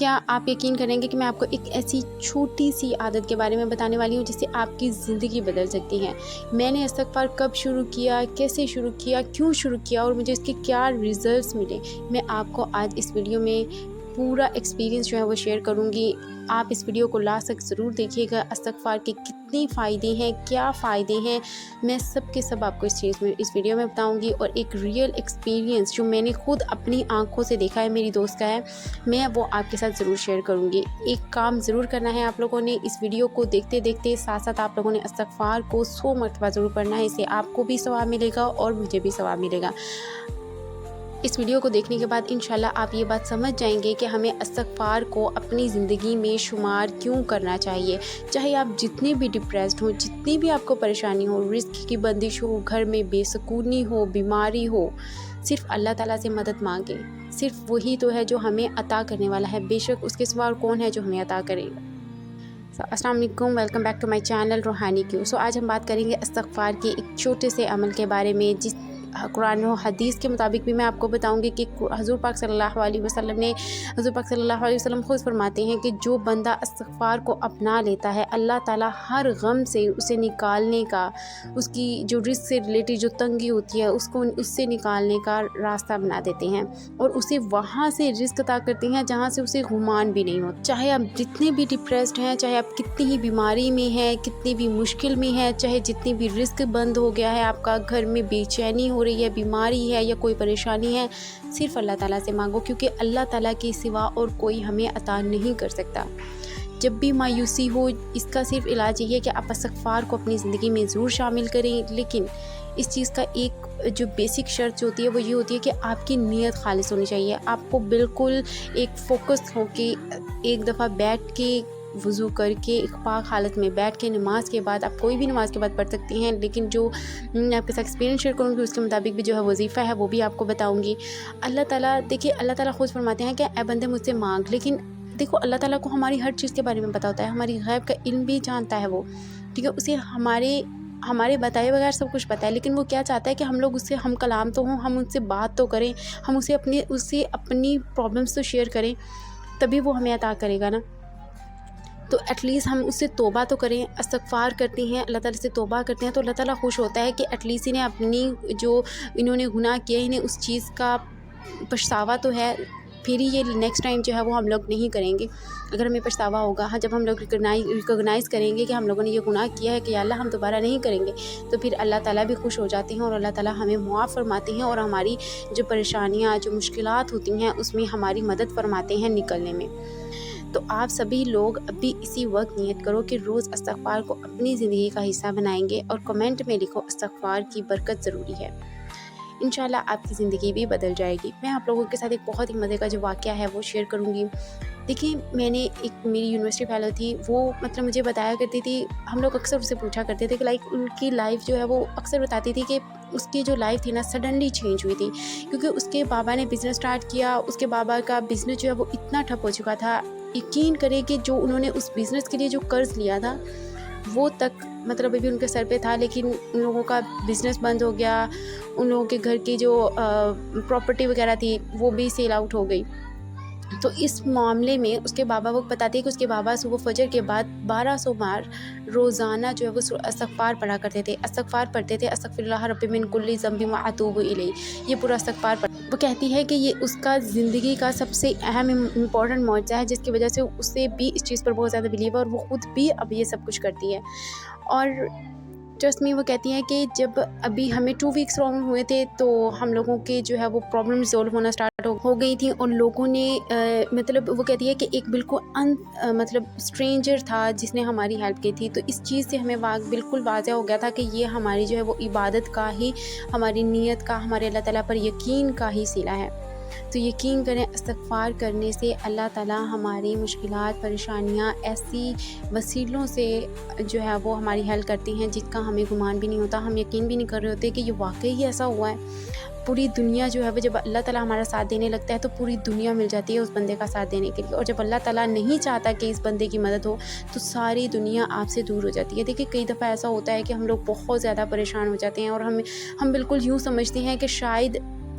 کیا آپ یقین کریں گے کہ میں آپ کو ایک ایسی چھوٹی سی عادت کے بارے میں بتانے والی ہوں جس سے آپ کی زندگی بدل سکتی ہے۔ میں نے استغفار کب شروع کیا، کیسے شروع کیا، کیوں شروع کیا اور مجھے اس کے کیا ریزلٹس ملے، میں آپ کو آج اس ویڈیو میں پورا ایکسپیرینس جو ہے وہ شیئر کروں گی۔ آپ اس ویڈیو کو لاسٹ تک ضرور دیکھیے گا۔ استغفار کے کتنے فائدے ہیں، کیا فائدے ہیں، میں سب کے سب آپ کو اس ویڈیو میں بتاؤں گی، اور ایک ریئل ایکسپیرینس جو میں نے خود اپنی آنکھوں سے دیکھا ہے، میری دوست کا ہے، میں وہ آپ کے ساتھ ضرور شیئر کروں گی۔ ایک کام ضرور کرنا ہے آپ لوگوں نے، اس ویڈیو کو دیکھتے دیکھتے ساتھ ساتھ آپ لوگوں نے استغفار کو 100 مرتبہ ضرور پڑھنا ہے، اس سے آپ کو بھی ثواب ملے گا اور مجھے بھی ثواب ملے گا۔ اس ویڈیو کو دیکھنے کے بعد انشاءاللہ آپ یہ بات سمجھ جائیں گے کہ ہمیں استغفار کو اپنی زندگی میں شمار کیوں کرنا چاہیے۔ چاہے آپ جتنے بھی ڈپریسڈ ہوں، جتنی بھی آپ کو پریشانی ہو، رزق کی بندش ہو، گھر میں بے سکونی ہو، بیماری ہو، صرف اللہ تعالیٰ سے مدد مانگیں۔ صرف وہی تو ہے جو ہمیں عطا کرنے والا ہے، بے شک اس کے سوا اور کون ہے جو ہمیں عطا کرے گا۔ السلام علیکم، welcome back to my channel Rohani کیو۔ آج ہم بات کریں گے استغفار کے ایک چھوٹے سے عمل کے بارے میں، جس قرآن و حدیث کے مطابق بھی میں آپ کو بتاؤں گی کہ حضور پاک صلی اللہ علیہ وسلم خود فرماتے ہیں کہ جو بندہ استغفار کو اپنا لیتا ہے، اللہ تعالیٰ ہر غم سے اسے نکالنے کا، اس کی جو رزق سے ریلیٹڈ جو تنگی ہوتی ہے اس سے نکالنے کا راستہ بنا دیتے ہیں، اور اسے وہاں سے رزق عطا کرتے ہیں جہاں سے اسے گمان بھی نہیں ہوتا۔ چاہے آپ جتنے بھی ڈپریسڈ ہیں، چاہے آپ کتنی ہی بیماری میں ہیں، کتنی بھی مشکل میں ہیں، چاہے جتنی بھی رزق بند ہو گیا ہے، آپ کا گھر میں بے چینی ہو رہی ہے، بیماری ہے یا کوئی پریشانی ہے، صرف اللہ تعالیٰ سے مانگو، کیونکہ اللہ تعالیٰ کے سوا اور کوئی ہمیں عطا نہیں کر سکتا۔ جب بھی مایوسی ہو، اس کا صرف علاج یہ ہے کہ آپ استغفار کو اپنی زندگی میں ضرور شامل کریں، لیکن اس چیز کا ایک جو بیسک شرط ہوتی ہے وہ یہ ہوتی ہے کہ آپ کی نیت خالص ہونی چاہیے۔ آپ کو بالکل ایک فوکس ہو کے ایک دفعہ بیٹھ کے وضو کر کے ایک پاک حالت میں بیٹھ کے، نماز کے بعد آپ کوئی بھی نماز کے بعد پڑھ سکتی ہیں، لیکن جو میں آپ کے ساتھ ایکسپیرینس شیئر کروں گی اس کے مطابق بھی جو ہے وظیفہ ہے وہ بھی آپ کو بتاؤں گی۔ اللہ تعالیٰ دیکھیے، اللہ تعالیٰ خود فرماتے ہیں کہ اے بندے مجھ سے مانگ، لیکن دیکھو اللہ تعالیٰ کو ہماری ہر چیز کے بارے میں پتہ ہوتا ہے، ہماری غیب کا علم بھی جانتا ہے وہ، ٹھیک ہے، اسے ہمارے بتائے بغیر سب کچھ پتہ ہے، لیکن وہ کیا چاہتا ہے کہ ہم لوگ اس سے ہم کلام تو ہوں، ہم ان سے بات تو کریں، ہم اسے اپنی پرابلمس تو شیئر کریں، تبھی وہ ہمیں عطا کرے گا نا۔ تو ایٹ لیسٹ ہم اس سے توبہ تو کریں، استغفار کرتے ہیں، اللہ تعالیٰ سے توبہ کرتے ہیں، تو اللہ تعالیٰ خوش ہوتا ہے کہ ایٹ لیسٹ انہوں نے گناہ کیا، انہیں اس چیز کا پچھتاوا تو ہے، پھر ہی یہ نیکسٹ ٹائم جو ہے وہ ہم لوگ نہیں کریں گے۔ اگر ہمیں پچھتاوا ہوگا، جب ہم لوگ ریکگنائز کریں گے کہ ہم لوگوں نے یہ گناہ کیا ہے کہ یا اللہ ہم دوبارہ نہیں کریں گے، تو پھر اللہ تعالیٰ بھی خوش ہو جاتے ہیں اور اللہ تعالیٰ ہمیں معاف فرماتے ہیں، اور ہماری جو پریشانیاں، جو مشکلات ہوتی ہیں اس میں ہماری مدد فرماتے ہیں نکلنے میں۔ تو آپ سبھی لوگ ابھی اسی وقت نیت کرو کہ روز استغفار کو اپنی زندگی کا حصہ بنائیں گے، اور کمنٹ میں لکھو استغفار کی برکت ضروری ہے۔ انشاءاللہ آپ کی زندگی بھی بدل جائے گی۔ میں آپ لوگوں کے ساتھ ایک بہت ہی مزے کا جو واقعہ ہے وہ شیئر کروں گی۔ دیکھیں، میری یونیورسٹی فیلو تھی، وہ مجھے بتایا کرتی تھی، ہم لوگ اکثر اسے پوچھا کرتے تھے کہ ان کی لائف جو ہے وہ اکثر بتاتی تھی کہ اس کی جو لائف تھی نا سڈنلی چینج ہوئی تھی، کیونکہ اس کے بابا نے بزنس سٹارٹ کیا، اس کے بابا کا بزنس جو ہے وہ اتنا ٹھپ ہو چکا تھا، یقین کریں کہ جو انہوں نے اس بزنس کے لیے جو قرض لیا تھا وہ تک ابھی ان کے سر پہ تھا، لیکن ان لوگوں کا بزنس بند ہو گیا، ان لوگوں کے گھر کی جو پراپرٹی وغیرہ تھی وہ بھی سیل آؤٹ ہو گئی۔ تو اس معاملے میں اس کے بابا وہ بتاتے ہیں کہ اس کے بابا صبح فجر کے بعد 1200 بار روزانہ جو ہے وہ استغفار پڑھا کرتے تھے، استغفار پڑھتے تھے، استغفر اللہ رب من کل ذنب واتوب الیہ، یہ پورا استغفار وہ کہتی ہے کہ یہ اس کا زندگی کا سب سے اہم امپورٹنٹ معجزہ ہے، جس کی وجہ سے اسے بھی اس چیز پر بہت زیادہ بلیو ہے، اور وہ خود بھی اب یہ سب کچھ کرتی ہے۔ اور ٹرسٹ میں وہ کہتی ہیں کہ جب ابھی ہمیں 2 ویکس رونگ ہوئے تھے تو ہم لوگوں کے جو ہے وہ پرابلم سولو ہونا اسٹارٹ ہو گئی تھیں، اور لوگوں نے وہ کہتی ہے کہ ایک بالکل اسٹرینجر تھا جس نے ہماری ہیلپ کی تھی، تو اس چیز سے ہمیں بالکل واضح ہو گیا تھا کہ یہ ہماری جو ہے وہ عبادت کا ہی، ہماری نیت کا، ہمارے اللہ تعالیٰ پر یقین کا ہی صلہ ہے۔ تو یقین کریں، استغفار کرنے سے اللہ تعالیٰ ہماری مشکلات، پریشانیاں ایسی وسیلوں سے جو ہے وہ ہماری حل کرتے ہیں جس کا ہمیں گمان بھی نہیں ہوتا، ہم یقین بھی نہیں کر رہے ہوتے کہ یہ واقعی ہی ایسا ہوا ہے۔ پوری دنیا جو ہے وہ جب اللہ تعالیٰ ہمارا ساتھ دینے لگتا ہے تو پوری دنیا مل جاتی ہے اس بندے کا ساتھ دینے کے لیے، اور جب اللہ تعالیٰ نہیں چاہتا کہ اس بندے کی مدد ہو تو ساری دنیا آپ سے دور ہو جاتی ہے۔ دیکھیں، کئی دفعہ ایسا ہوتا ہے کہ ہم لوگ بہت زیادہ پریشان ہو جاتے ہیں، اور ہم بالکل یوں سمجھتے ہیں کہ شاید